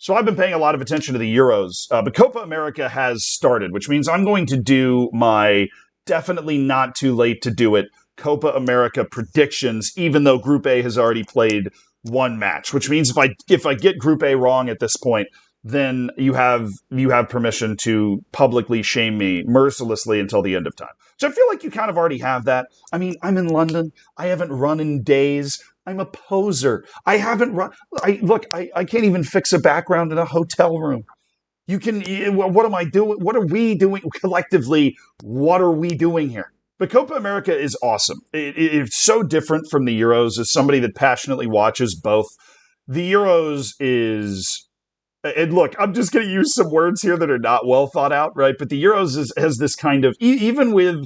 So I've been paying a lot of attention to the Euros, but Copa America has started, which means I'm going to do my definitely not too late to do it Copa America predictions, even though Group A has already played one match, which means if I get Group A wrong at this point, then you have permission to publicly shame me mercilessly until the end of time. So I feel like you kind of already have that. I mean, I'm in London. I haven't run in days. I'm a poser. I haven't run. I can't even fix a background in a hotel room. You can. What am I doing? What are we doing collectively? What are we doing here? But Copa America is awesome. It's so different from the Euros. As somebody that passionately watches both, the Euros is. And look, I'm just going to use some words here that are not well thought out, right? But the Euros has this kind of, even with,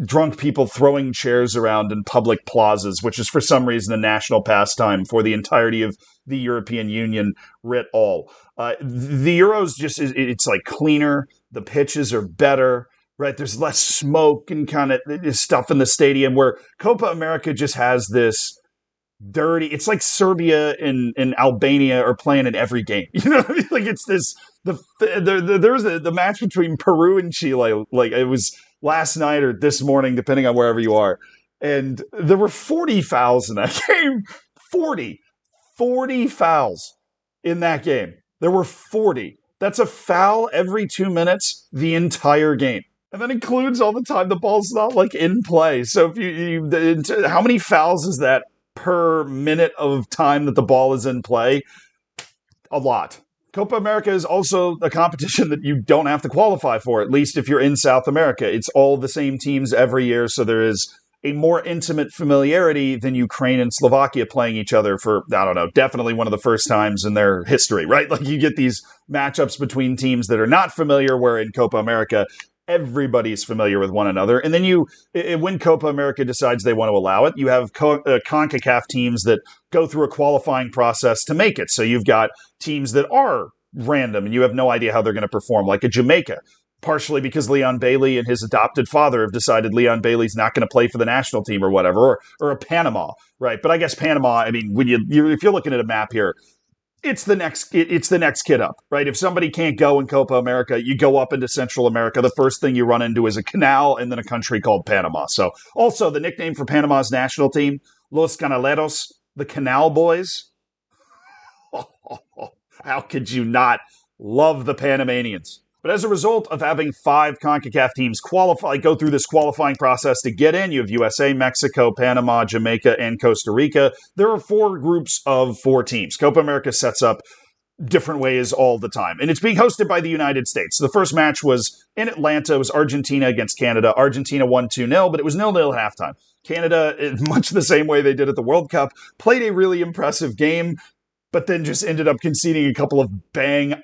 drunk people throwing chairs around in public plazas, which is for some reason a national pastime for the entirety of the European Union writ all. The Euros it's like cleaner. The pitches are better, right? There's less smoke and kind of stuff in the stadium, where Copa America just has this dirty. It's like Serbia and Albania are playing in every game. You know what I mean? Like it's this there's the match between Peru and Chile. Like it was last night or this morning, depending on wherever you are. And there were 40 fouls in that game. 40 fouls in that game. There were 40. That's a foul every 2 minutes the entire game. And that includes all the time the ball's not like in play. So if how many fouls is that per minute of time that the ball is in play? A lot. Copa America is also a competition that you don't have to qualify for, at least if you're in South America. It's all the same teams every year, so there is a more intimate familiarity than Ukraine and Slovakia playing each other for, I don't know, definitely one of the first times in their history, right? Like you get these matchups between teams that are not familiar, where in Copa America, everybody's familiar with one another. And then when Copa America decides they want to allow it, you have CONCACAF teams that go through a qualifying process to make it. So you've got teams that are random and you have no idea how they're going to perform, like a Jamaica, partially because Leon Bailey and his adopted father have decided Leon Bailey's not going to play for the national team or whatever, or a Panama, right? But I guess Panama, I mean, when if you're looking at a map here, it's the next kid up, right? If somebody can't go in Copa America, you go up into Central America. The first thing you run into is a canal and then a country called Panama. So also the nickname for Panama's national team, Los Canaleros, the Canal Boys. How could you not love the Panamanians? But as a result of having 5 CONCACAF teams go through this qualifying process to get in, you have USA, Mexico, Panama, Jamaica, and Costa Rica. There are 4 groups of 4 teams. Copa America sets up different ways all the time. And it's being hosted by the United States. The first match was in Atlanta. It was Argentina against Canada. Argentina won 2-0, but it was 0-0 at halftime. Canada, much the same way they did at the World Cup, played a really impressive game, but then just ended up conceding a couple of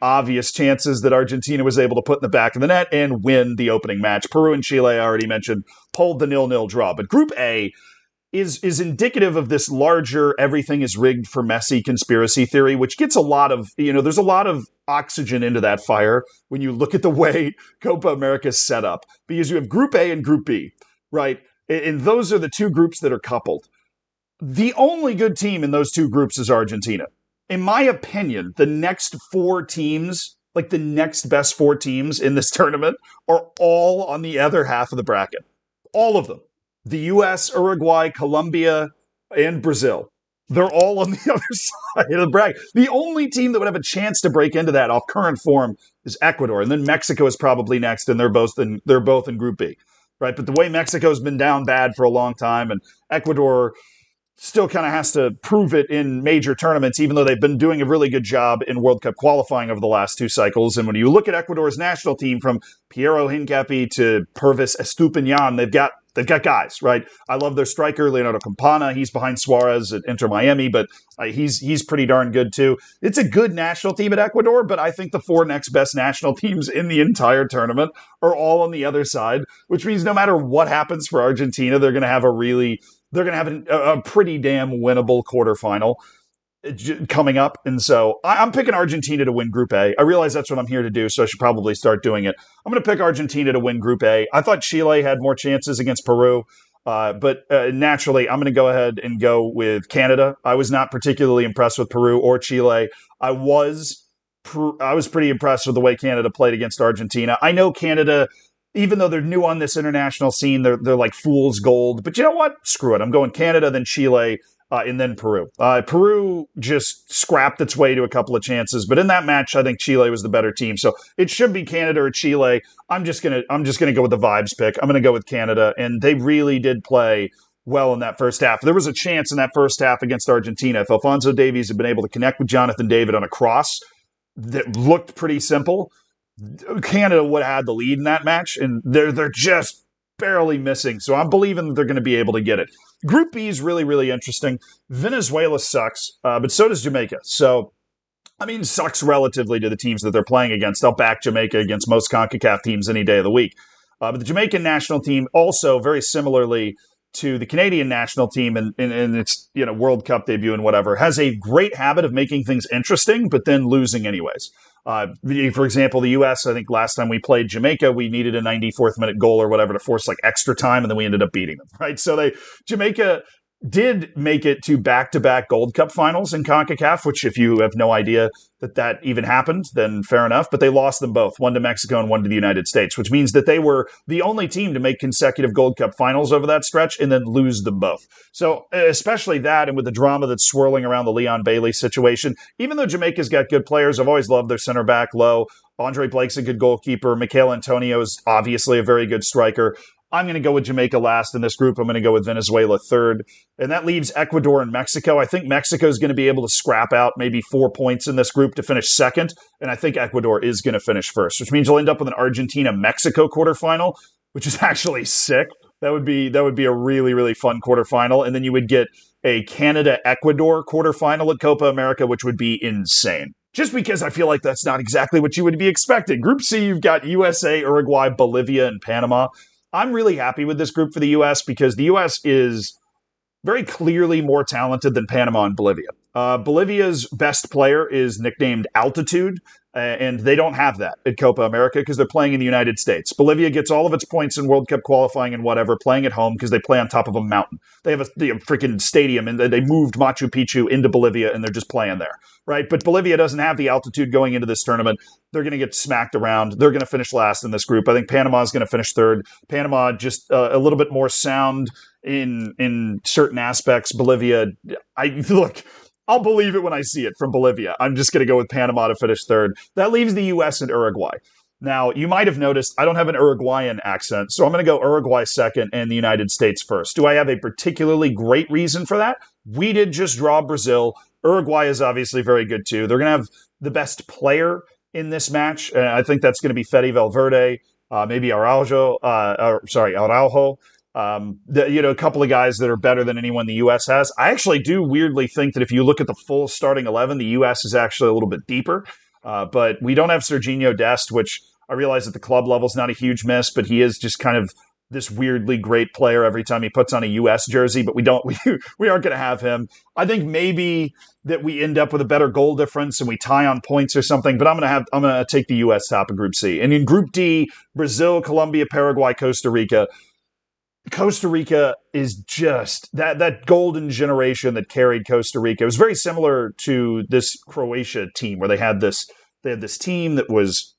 obvious chances that Argentina was able to put in the back of the net and win the opening match. Peru and Chile, I already mentioned, pulled the 0-0 draw. But Group A is indicative of this larger everything is rigged for Messi conspiracy theory, which gets a lot of, there's a lot of oxygen into that fire when you look at the way Copa America is set up. Because you have Group A and Group B, right? And those are the 2 groups that are coupled. The only good team in those 2 groups is Argentina. In my opinion, the next 4 teams, like the next best 4 teams in this tournament, are all on the other half of the bracket. All of them. The US, Uruguay, Colombia, and Brazil. They're all on the other side of the bracket. The only team that would have a chance to break into that off current form is Ecuador. And then Mexico is probably next, and they're both in Group B. Right? But the way Mexico's been down bad for a long time, and Ecuador still kind of has to prove it in major tournaments, even though they've been doing a really good job in World Cup qualifying over the last 2 cycles. And when you look at Ecuador's national team, from Piero Hincapié to Pervis Estupiñán, they've got guys, right? I love their striker, Leonardo Campana. He's behind Suarez at Inter Miami, but he's pretty darn good too. It's a good national team at Ecuador, but I think the 4 next best national teams in the entire tournament are all on the other side, which means no matter what happens for Argentina, they're going to have a pretty damn winnable quarterfinal coming up. And so I'm picking Argentina to win Group A. I realize that's what I'm here to do, so I should probably start doing it. I'm going to pick Argentina to win Group A. I thought Chile had more chances against Peru, but naturally, I'm going to go ahead and go with Canada. I was not particularly impressed with Peru or Chile. I was I was pretty impressed with the way Canada played against Argentina. I know Canada, even though they're new on this international scene, they're like fool's gold. But you know what? Screw it. I'm going Canada, then Chile, and then Peru. Peru just scrapped its way to a couple of chances, but in that match, I think Chile was the better team. So it should be Canada or Chile. I'm just gonna go with the vibes pick. I'm gonna go with Canada, and they really did play well in that first half. There was a chance in that first half against Argentina. If Alphonso Davies had been able to connect with Jonathan David on a cross that looked pretty simple, Canada would have had the lead in that match, and they're just barely missing. So I'm believing that they're going to be able to get it. Group B is really, really interesting. Venezuela sucks, but so does Jamaica. So, I mean, sucks relatively to the teams that they're playing against. I'll back Jamaica against most CONCACAF teams any day of the week. But the Jamaican national team also, very similarly to the Canadian national team in its World Cup debut and whatever, has a great habit of making things interesting, but then losing anyways. For example, the U.S., I think last time we played Jamaica, we needed a 94th minute goal or whatever to force like extra time, and then we ended up beating them, right? So Jamaica did make it to back-to-back Gold Cup finals in CONCACAF, which if you have no idea that even happened, then fair enough. But they lost them both, one to Mexico and one to the United States, which means that they were the only team to make consecutive Gold Cup finals over that stretch and then lose them both. So especially that, and with the drama that's swirling around the Leon Bailey situation, even though Jamaica's got good players, I've always loved their center back, Lowe. Andre Blake's a good goalkeeper. Mikel Antonio is obviously a very good striker. I'm going to go with Jamaica last in this group. I'm going to go with Venezuela third. And that leaves Ecuador and Mexico. I think Mexico is going to be able to scrap out maybe 4 points in this group to finish second. And I think Ecuador is going to finish first, which means you'll end up with an Argentina-Mexico quarterfinal, which is actually sick. That would be a really, really fun quarterfinal. And then you would get a Canada-Ecuador quarterfinal at Copa America, which would be insane. Just because I feel like that's not exactly what you would be expecting. Group C, you've got USA, Uruguay, Bolivia, and Panama. I'm really happy with this group for the U.S. because the U.S. is very clearly more talented than Panama and Bolivia. Bolivia's best player is nicknamed Altitude, and they don't have that at Copa America because they're playing in the United States. Bolivia gets all of its points in World Cup qualifying and whatever, playing at home because they play on top of a mountain. They have a freaking stadium, and they moved Machu Picchu into Bolivia, and they're just playing there, right? But Bolivia doesn't have the altitude going into this tournament. They're going to get smacked around. They're going to finish last in this group. I think Panama is going to finish third. Panama just a little bit more sound in certain aspects. Bolivia, I'll believe it when I see it from Bolivia. I'm just going to go with Panama to finish third. That leaves the U.S. and Uruguay. Now, you might have noticed I don't have an Uruguayan accent, so I'm going to go Uruguay second and the United States first. Do I have a particularly great reason for that? We did just draw Brazil. Uruguay is obviously very good, too. They're going to have the best player in this match. I think that's going to be Fede Valverde, maybe Araujo. A couple of guys that are better than anyone the U.S. has. I actually do weirdly think that if you look at the full starting 11, the U.S. is actually a little bit deeper. But we don't have Serginho Dest, which I realize at the club level is not a huge miss, but he is just kind of this weirdly great player every time he puts on a U.S. jersey, but we aren't going to have him. I think maybe that we end up with a better goal difference and we tie on points or something, but I'm going to take the U.S. top of Group C. And in Group D, Brazil, Colombia, Paraguay, Costa Rica. Costa Rica is just that golden generation that carried Costa Rica. It was very similar to this Croatia team where they had this team that was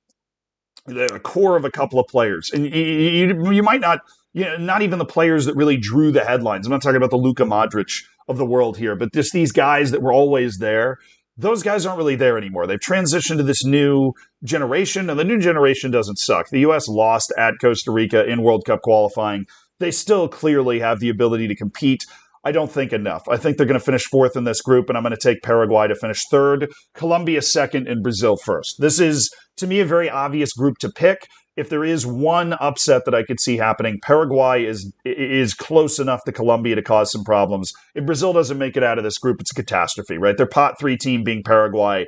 the core of a couple of players. And you might not, not even the players that really drew the headlines. I'm not talking about the Luka Modric of the world here, but just these guys that were always there. Those guys aren't really there anymore. They've transitioned to this new generation, and the new generation doesn't suck. The U.S. lost at Costa Rica in World Cup qualifying. They still clearly have the ability to compete. I don't think enough. I think they're going to finish fourth in this group, and I'm going to take Paraguay to finish third, Colombia second, and Brazil first. This is, to me, a very obvious group to pick. If there is one upset that I could see happening, Paraguay is close enough to Colombia to cause some problems. If Brazil doesn't make it out of this group, it's a catastrophe, right? Their pot 3 team being Paraguay,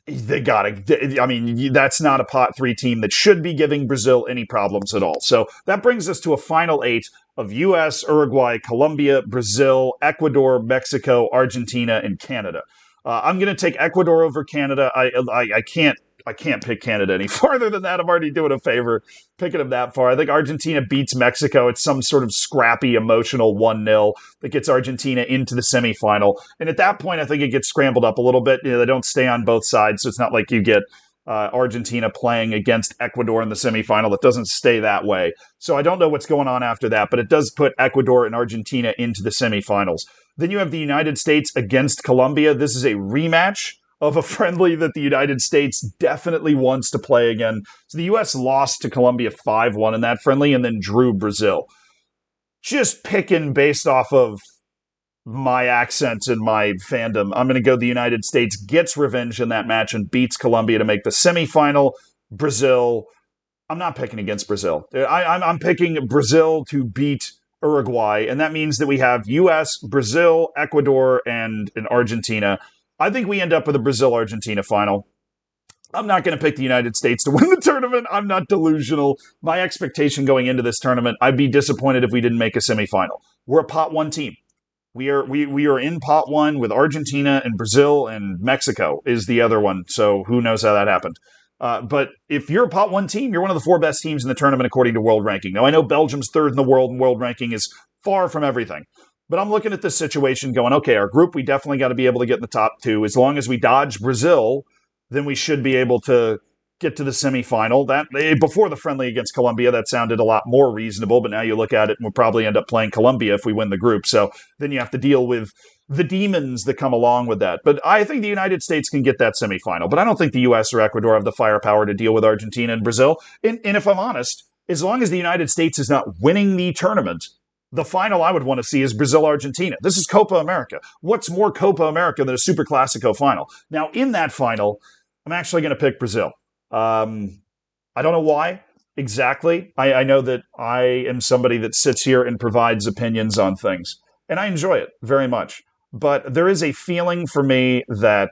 that's not a pot 3 team that should be giving Brazil any problems at all. So that brings us to a final 8 of U.S., Uruguay, Colombia, Brazil, Ecuador, Mexico, Argentina, and Canada. I'm going to take Ecuador over Canada. I can't pick Canada any farther than that. I'm already doing a favor picking them that far. I think Argentina beats Mexico. It's some sort of scrappy, emotional 1-0 that gets Argentina into the semifinal. And at that point, I think it gets scrambled up a little bit. They don't stay on both sides, so it's not like you get Argentina playing against Ecuador in the semifinal. It doesn't stay that way. So I don't know what's going on after that, but it does put Ecuador and Argentina into the semifinals. Then you have the United States against Colombia. This is a rematch of a friendly that the United States definitely wants to play again. So the U.S. lost to Colombia 5-1 in that friendly and then drew Brazil. Just picking based off of my accent and my fandom, I'm going to go the United States gets revenge in that match and beats Colombia to make the semifinal. Brazil, I'm not picking against Brazil. I'm picking Brazil to beat Uruguay, and that means that we have U.S., Brazil, Ecuador, and Argentina. I think we end up with a Brazil-Argentina final. I'm not going to pick the United States to win the tournament. I'm not delusional. My expectation going into this tournament, I'd be disappointed if we didn't make a semifinal. We're a pot one team. We are in pot one with Argentina and Brazil, and Mexico is the other one. So who knows how that happened. But if you're a pot one team, you're one of the 4 best teams in the tournament according to world ranking. Now, I know Belgium's 3rd in the world, and world ranking is far from everything. But I'm looking at this situation going, okay, our group, we definitely got to be able to get in the top 2. As long as we dodge Brazil, then we should be able to get to the semifinal. That before the friendly against Colombia, that sounded a lot more reasonable, but now you look at it and we'll probably end up playing Colombia if we win the group. So then you have to deal with the demons that come along with that. But I think the United States can get that semifinal, but I don't think the U.S. or Ecuador have the firepower to deal with Argentina and Brazil. And if I'm honest, as long as the United States is not winning the tournament, the final I would want to see is Brazil-Argentina. This is Copa America. What's more Copa America than a Super Classico final? Now, in that final, I'm actually going to pick Brazil. I don't know why exactly. I know that I am somebody that sits here and provides opinions on things, and I enjoy it very much. But there is a feeling for me that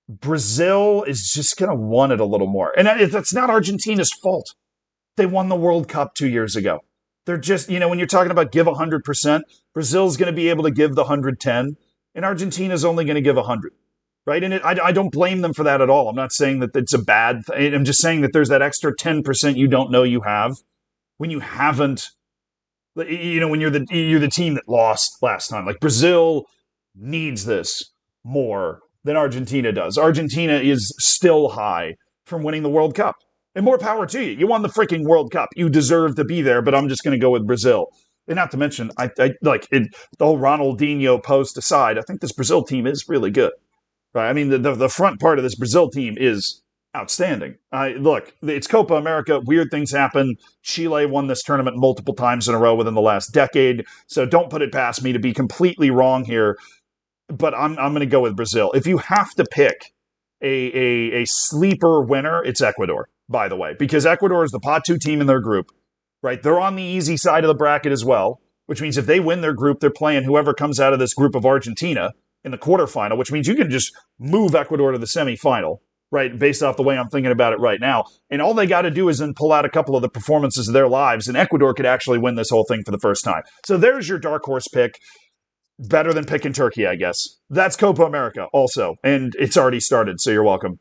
Brazil is just going to want it a little more. And that's not Argentina's fault. They won the World Cup 2 years ago. They're just, when you're talking about give 100%, Brazil's going to be able to give the 110, and Argentina's only going to give 100. Right? And I don't blame them for that at all. I'm not saying that it's a bad thing. I'm just saying that there's that extra 10% you don't know you have when you haven't, when you're the team that lost last time. Like Brazil needs this more than Argentina does. Argentina is still high from winning the World Cup. And more power to you. You won the freaking World Cup. You deserve to be there, but I'm just going to go with Brazil. And not to mention, the whole Ronaldinho post aside, I think this Brazil team is really good. Right? I mean, the front part of this Brazil team is outstanding. Look, it's Copa America. Weird things happen. Chile won this tournament multiple times in a row within the last decade. So don't put it past me to be completely wrong here. But I'm going to go with Brazil. If you have to pick a sleeper winner, it's Ecuador, by the way, because Ecuador is the pot 2 team in their group. Right? They're on the easy side of the bracket as well, which means if they win their group, they're playing whoever comes out of this group of Argentina in the quarterfinal, which means you can just move Ecuador to the semifinal, right, based off the way I'm thinking about it right now. And all they got to do is then pull out a couple of the performances of their lives, and Ecuador could actually win this whole thing for the first time. So there's your dark horse pick. Better than picking Turkey, I guess. That's Copa America also, and it's already started, so you're welcome.